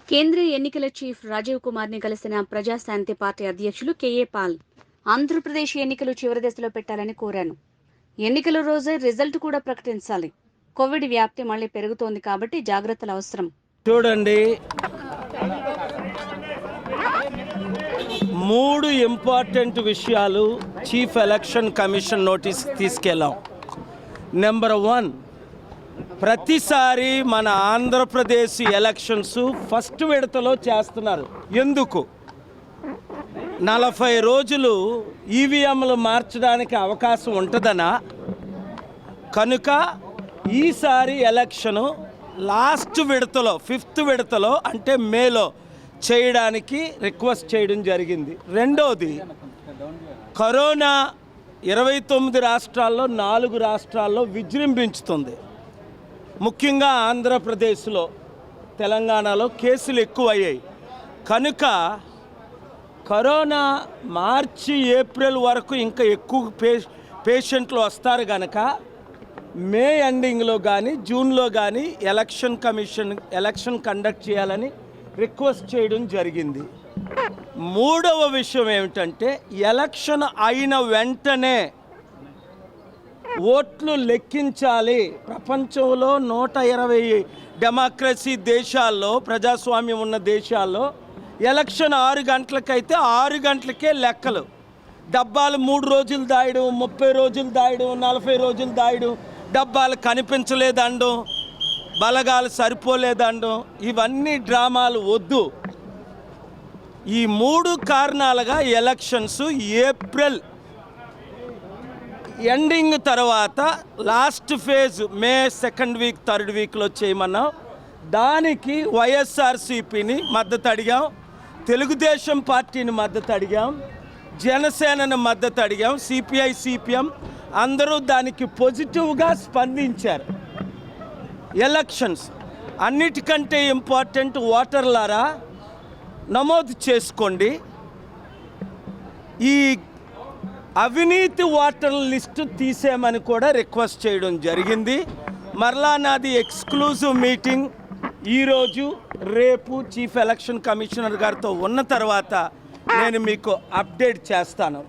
కేంద్రీయ ఎన్నికల చీఫ్ రాజీవ్ కుమార్ని కలిసిన ప్రజాశాంతి పార్టీ అధ్యక్షులు కేఏ పాల్ ఆంధ్రప్రదేశ్ ఎన్నికలు చివరి దశలో పెట్టాలని కోరాను. ఎన్నికల రోజే రిజల్ట్ కూడా ప్రకటించాలి. కోవిడ్ వ్యాప్తి మళ్లీ పెరుగుతోంది కాబట్టి జాగ్రత్తలు అవసరం. చూడండి, 3 ఇంపార్టెంట్ విషయాలు చీఫ్ ఎలక్షన్ కమిషన్ నోటీస్ తీసుకెళ్ళాం. నెంబర్ 1, ప్రతిసారి మన ఆంధ్రప్రదేశ్ ఎలక్షన్స్ ఫస్ట్ విడతలో చేస్తున్నారు. ఎందుకు? 40 రోజులు ఈవీఎంలు మార్చడానికి అవకాశం ఉంటుందనా? కనుక ఈసారి ఎలక్షను లాస్ట్ విడతలో 5th విడతలో అంటే మేలో చేయడానికి రిక్వెస్ట్ చేయడం జరిగింది. రెండోది, కరోనా 29 రాష్ట్రాల్లో 4 రాష్ట్రాల్లో విజృంభించుతుంది. ముఖ్యంగా ఆంధ్రప్రదేశ్లో, తెలంగాణలో కేసులు ఎక్కువయ్యాయి. కనుక కరోనా మార్చి ఏప్రిల్ వరకు ఇంకా ఎక్కువ పేషెంట్లు వస్తారు. కనుక మే ఎండింగ్లో కానీ జూన్లో కానీ ఎలక్షన్ కండక్ట్ చేయాలని రిక్వెస్ట్ చేయడం జరిగింది. మూడవ విషయం ఏమిటంటే, ఎలక్షన్ అయిన వెంటనే ఓట్లు లెక్కించాలి. ప్రపంచంలో 120 డెమోక్రసీ దేశాల్లో, ప్రజాస్వామ్యం ఉన్న దేశాల్లో ఎలక్షన్ 6 గంటలకైతే 6 గంటలకే లెక్కలు. డబ్బాలు 3 రోజులు దాయడం, 30 రోజులు దాయడం, 40 రోజులు దాయడం, డబ్బాలు కనిపించలేదండం, బలగాలు సరిపోలేదండం, ఇవన్నీ డ్రామాలు వద్దు. ఈ 3 కారణాలుగా ఎలక్షన్స్ ఏప్రిల్ ఎండింగ్ తర్వాత లాస్ట్ ఫేజ్ మే 2nd వీక్ 3rd వీక్లో చేయమన్నాం. దానికి వైఎస్ఆర్సీపీని మద్దతు అడిగాం, తెలుగుదేశం పార్టీని మద్దతు అడిగాం, జనసేనని మద్దతు అడిగాం, సిపిఐ సిపిఎం అందరూ దానికి పాజిటివ్గా స్పందించారు. ఎలక్షన్స్ అన్నిటికంటే ఇంపార్టెంట్. ఓటర్లారా, నమోదు చేసుకోండి. ఈ అవినీతి ఓటర్ల లిస్టు తీసేయమని కూడా రిక్వెస్ట్ చేయడం జరిగింది. మరలా నాది ఎక్స్క్లూజివ్ మీటింగ్ ఈరోజు రేపు చీఫ్ ఎలక్షన్ కమిషనర్ గారితో ఉన్న తర్వాత నేను మీకు అప్డేట్ చేస్తాను.